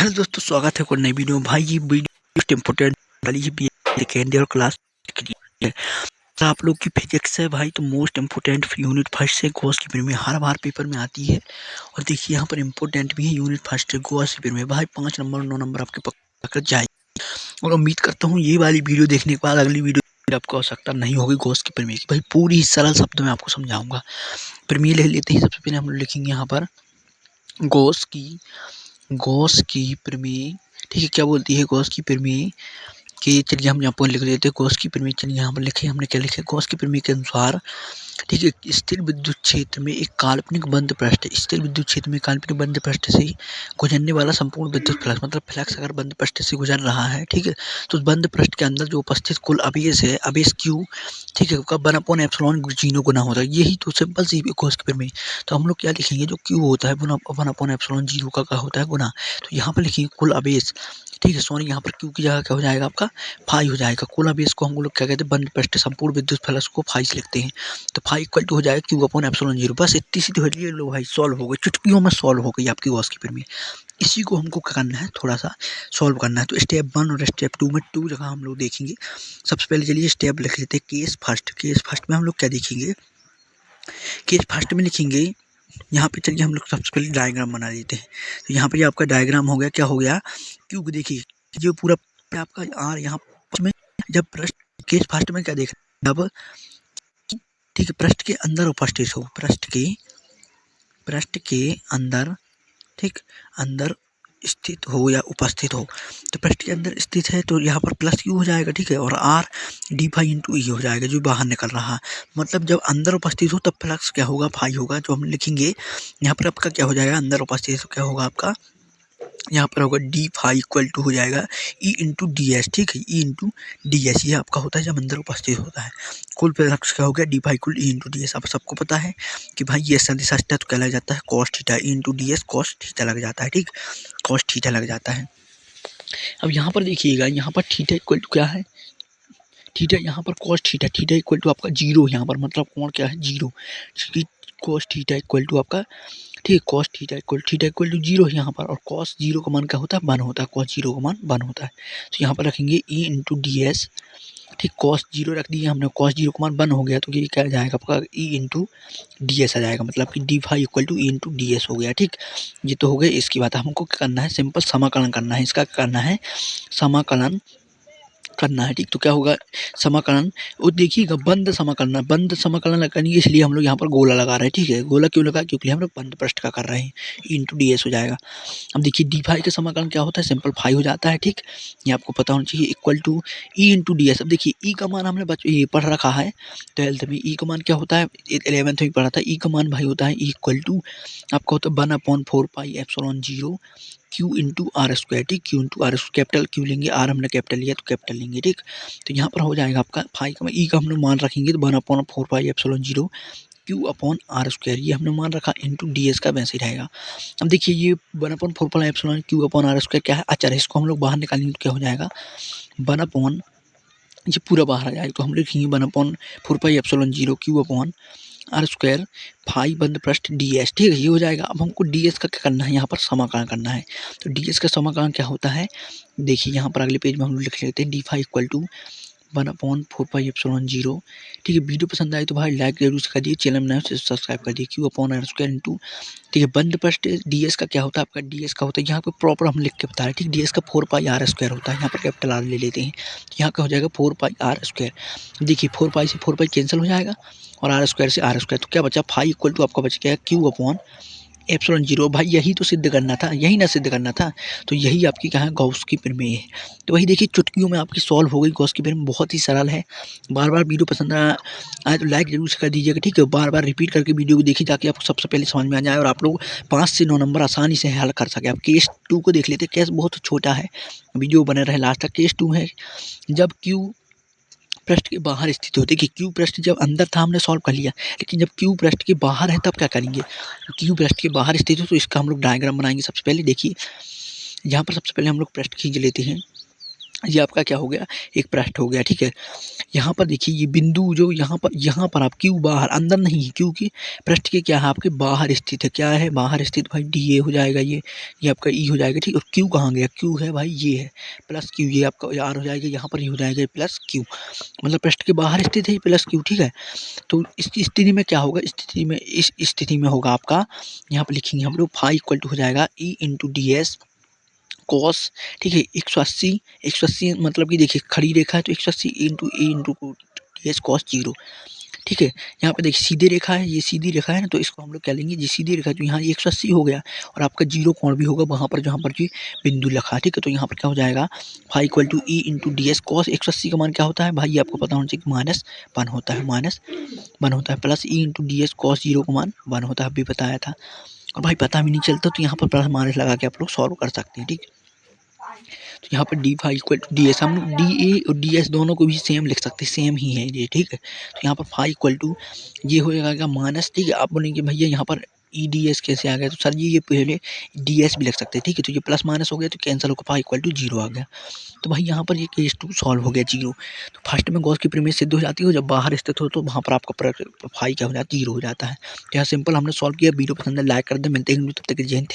Hello दोस्तों, स्वागत है एक और नई वीडियो में। भाई ये वीडियो इम्पोर्टेंट वाली है, सेकेंड ईयर क्लास की है। तो आप लोग की फिजिक्स है भाई, तो मोस्ट इम्पोर्टेंट यूनिट फर्स्ट से गॉस की पेपर में हर बार पेपर में आती है। और देखिए यहाँ पर इम्पोर्टेंट भी है यूनिट फर्स्ट से गॉस की पेपर में भाई 5 नंबर 9 नंबर आपके पकड़ जाएगी। और उम्मीद करता हूँ ये वाली वीडियो देखने के बाद अगली वीडियो आपको आवश्यकता नहीं होगी गॉस की पेपर की। भाई पूरी सरल शब्दों में आपको समझाऊंगा। प्रीमियर लिख लेते हैं। सबसे पहले हम लोग लिखेंगे यहाँ पर गॉस की प्रमेय। ठीक है, क्या बोलती है गॉस की प्रमेय कि चलिए हम यहाँ पर लिख लेते हैं गॉस की प्रमेय। चलिए यहाँ पर लिखे, हमने क्या लिखा, गॉस की प्रमेय के अनुसार ठीक है स्थिर विद्युत क्षेत्र में एक काल्पनिक बंद पृष्ठ, स्थिर विद्युत क्षेत्र में काल्पनिक बंद पृष्ठ से गुजरने वाला संपूर्ण विद्युत फ्लक्स, मतलब फ्लक्स अगर बंद पृष्ठ से गुजर रहा है, ठीक है, तो उस बंद पृष्ठ के अंदर जो उपस्थित कुल आवेश है, आवेश क्यू, ठीक है, का 1/एप्सिलॉन जीरो गुना होता है। यही तो सिंपल सी गॉस की प्रमेय। तो हम लोग क्या लिखेंगे, जो क्यू होता है 1/एप्सिलॉन जीरो का क्या होता है, गुना। तो यहाँ पर लिखेंगे कुल आवेश, ठीक है, सॉरी यहाँ पर क्यू की जगह क्या हो जाएगा आपका फाई हो जाएगा। कुल आवेश को हम लोग क्या कहते हैं, बंद पृष्ठ संपूर्ण विद्युत फ्लक्स को फाई से लिखते हैं। तो फाई इक्वल टू हो जाएगा क्यू अपॉन एप्सिलॉन जीरो। बस इतनी सी तो है, ये लो भाई सॉल्व हो गई, चुटकियों में सॉल्व हो गई आपकी गॉस की प्रमेय। इसी को हमको क्या करना है, थोड़ा सा सॉल्व करना है। तो स्टेप 1 और स्टेप 2 में 2 जगह हम लोग देखेंगे। सबसे पहले चलिए स्टेप लिख लेते हैं केस फर्स्ट। केस फर्स्ट में हम लोग क्या देखेंगे, केस फर्स्ट में लिखेंगे यहाँ पे। चलिए हम लोग सबसे पहले डायग्राम बना लेते हैं। तो यहाँ पे आपका डायग्राम हो गया, क्या हो गया, क्योंकि देखिए जो पूरा आपका आर यहाँ में, जब पृष्ठ केस फर्स्ट में क्या देखना, जब ठीक है पृष्ठ के अंदर उपस्थित हो, पृष्ठ के अंदर, ठीक, अंदर स्थित हो या उपस्थित हो। तो पृष्ठ के अंदर स्थित है तो यहाँ पर प्लस क्यू हो जाएगा, ठीक है, और आर डी फाई इंटू ई हो जाएगा जो बाहर निकल रहा है। मतलब जब अंदर उपस्थित हो तब फ्लक्स क्या होगा, फाई होगा। जो हम लिखेंगे यहाँ पर आपका क्या हो जाएगा, अंदर उपस्थित तो क्या होगा आपका, यहाँ पर होगा डी फाई इक्वल टू हो जाएगा ई इंटू डी एस, ठीक है, ई इंटू डी एस ये आपका होता है जब अंदर उपस्थित होता है। कुल फ्लक्स क्या हो गया, d phi equal E into d s. अब सबको पता है कि भाई ये सदिश है तो क्या लग जाता है, कॉस थीटा, ई into d s cos theta लग जाता है, ठीक, कॉस थीटा लग जाता है। अब यहाँ पर देखिएगा, यहाँ पर थीटा इक्वल टू क्या है, थीटा यहाँ पर cos theta, theta equal to आपका जीरो, यहाँ पर मतलब कोण क्या है, zero. Cos theta equal to आपका, ठीक, cos theta equal to zero यहाँ पर। और कॉस जीरो का मान क्या होता है, 1 होता है, कॉस जीरो का मान 1 होता है। तो यहाँ पर रखेंगे ई इंटू डी एस, ठीक, कॉस जीरो रख दिया हमने, कॉस जीरो का मान 1 हो गया तो ये क्या आ जाएगा आपका ई इंटू डी एस आ जाएगा, मतलब कि d phi equal to E into d s हो गया, ठीक। ये तो हो गया इसकी बात। हमको क्या करना है, सिंपल समाकलन करना है, इसका करना है समाकलन करना है, ठीक। तो क्या होगा समाकलन, वो देखिएगा बंद समाकलन लगानी है, इसलिए हम लोग यहाँ पर गोला लगा रहे हैं, ठीक है। गोला क्यों लगा, क्योंकि हम लोग बंद पृष्ठ का कर रहे हैं, इंटू डी एस हो जाएगा। अब देखिए डी फाई का समाकलन क्या होता है, सिंपल फाई हो जाता है, ठीक, ये आपको पता होना चाहिए, equal to E into d s. अब देखिए ई का मान हमने ये पढ़ रखा है 12th में। ई का मान क्या होता है, 11th में पढ़ा था। ई का मान भाई होता है इक्वल टू आपका होता है 1/4 pi epsilon zero Q into R square, ठीक, Q into R, capital Q लेंगे, आर हमने कैपिटल लिया तो कैपिटल लेंगे, ठीक। तो यहाँ पर हो जाएगा आपका फाई का ई का हमने मान रखेंगे तो 1/4 pi epsilon zero q upon r square, ये हमने मान रखा, इंटू डी एस का वैसे ही रहेगा। अब देखिए ये 1/4 pi epsilon q upon r square क्या है, अचर है, इसको हम लोग बाहर निकालेंगे तो क्या हो जाएगा 1 ये पूरा बाहर आ जाएगा। तो हम लिखेंगे 1/4 pi epsilon zero q upon r square phi बंद पृष्ठ डी एस, ठीक है, ये हो जाएगा। अब हमको डी एस का क्या करना है, यहाँ पर समाकलन करना है। तो डी एस का समाकलन क्या होता है, देखिए यहाँ पर अगले पेज में हम लोग लिख लेते हैं d phi equal to 1/4 pi epsilon zero, ठीक है। वीडियो पसंद आए तो भाई लाइक जरूर से कर दिए, चैनल में नए हो तो सब्सक्राइब कर दिए, q upon r square into, ठीक है, बंद पृष्ठ डी एस का क्या होता है आपका, डी एस का होता है यहाँ पर प्रॉपर हम लिख के बता रहे हैं, ठीक, डी एस का 4 पाई आर स्क्वायर होता है, यहाँ पर कैपिटल आर ले लेते हैं, यहाँ का हो जाएगा 4 पाई आर स्क्वायर। देखिए 4 पाई से 4 पाई कैंसिल हो जाएगा और आर स्क्वायर से आर स्क्वायर, तो क्या बचा फाई इक्वल टू आपका बच गया क्यू अपॉन एप्सिलॉन जीरो। भाई यही तो सिद्ध करना था, यही ना सिद्ध करना था। तो यही आपकी कहाँ गॉस की प्रमेय है। तो वही देखिए चुटकियों में आपकी सॉल्व हो गई गॉस की प्रमेय, बहुत ही सरल है। बार बार वीडियो पसंद आए तो लाइक जरूर से कर दीजिएगा, ठीक है। बार बार रिपीट करके वीडियो को देखिए ताकि आपको सबसे पहले समझ में आ जाए और आप लोग 5 से 9 नंबर आसानी से हल कर सके। आप केस 2 को देख लेते, केस बहुत छोटा है, वीडियो बने रहे लास्ट तक। केस 2 है जब क्यू पृष्ठ के बाहर स्थित होते, कि क्यू पृष्ठ जब अंदर था हमने सॉल्व कर लिया, लेकिन जब क्यू पृष्ठ के बाहर है तब क्या करेंगे, क्यू पृष्ठ के बाहर स्थित हो तो इसका हम लोग डायग्राम बनाएंगे। सबसे पहले देखिए यहाँ पर सबसे पहले हम लोग पृष्ठ खींच लेते हैं, ये आपका क्या हो गया, एक पृष्ठ हो गया, ठीक है। यहाँ पर देखिए ये बिंदु जो यहाँ पर आप क्यू बाहर अंदर नहीं है, क्योंकि पृष्ठ के क्या है आपके बाहर स्थित है, क्या है बाहर स्थित भाई डी ए हो जाएगा, ये आपका ई हो जाएगा, ठीक है। और क्यू कहाँ गया, क्यू है भाई ये है प्लस क्यू, ये आपका आर हो जाएगा, यहाँ पर ये हो जाएगा प्लस क्यू, मतलब पृष्ठ के बाहर स्थित है प्लस क्यू, ठीक है। तो इस स्थिति में क्या होगा, इस स्थिति में होगा आपका, यहाँ पर लिखेंगे हम लोग फाई इक्वल टू हो जाएगा ई इंटू डी एस कॉस, ठीक है 180 मतलब कि देखिए खड़ी रेखा है तो 180 इंटू ए इंटू डी एस कॉस 0, ठीक है। यहाँ पे देखिए सीधी रेखा है, ये सीधी रेखा है ना, तो इसको हम लोग क्या लेंगे, ये सीधी रेखा, तो यहाँ 180 हो गया और आपका 0 कोण भी होगा वहाँ पर जहाँ पर जी बिंदु लिखा है, ठीक है। तो यहाँ पर क्या हो जाएगा phi equal to E into d s cos 180 का मान क्या होता है भाई, ये आपको पता होना चाहिए -1 होता है, -1 होता है, प्लस ई इंटू डी एस कॉस 0 का मान 1 होता है, अभी बताया था। और भाई पता भी नहीं चलता तो यहाँ पर प्लस माइनस लगा के आप लोग सॉल्व कर सकते हैं, ठीक है। तो यहाँ पर d phi equal to d s, हम लोग डी ए और डी एस दोनों को भी सेम लिख सकते हैं, सेम ही है ये, ठीक है। तो यहाँ पर फाई इक्वल टू ये हो जाएगा माइनस, ठीक है। आप बोलेंगे भैया यहाँ पर ई डी एस कैसे आ गया, तो सर जी ये पहले डी एस भी लिख सकते हैं, ठीक है। तो ये प्लस माइनस हो गया तो कैंसिल होकर फाई इक्वल टू 0 आ गया। तो भाई यहाँ पर ये केस 2 सॉल्व हो गया 0। तो फर्स्ट में गॉस की प्रीमिस सिद्ध हो जाती है, जब बाहर स्थित हो तो वहाँ पर आपका फाई क्या हो जाता है 0 हो जाता है। तो यहाँ सिंपल हमने सॉल्व किया। वीडियो पसंद है लाइक कर दे, मिलते हैं तब तक जय हिंद।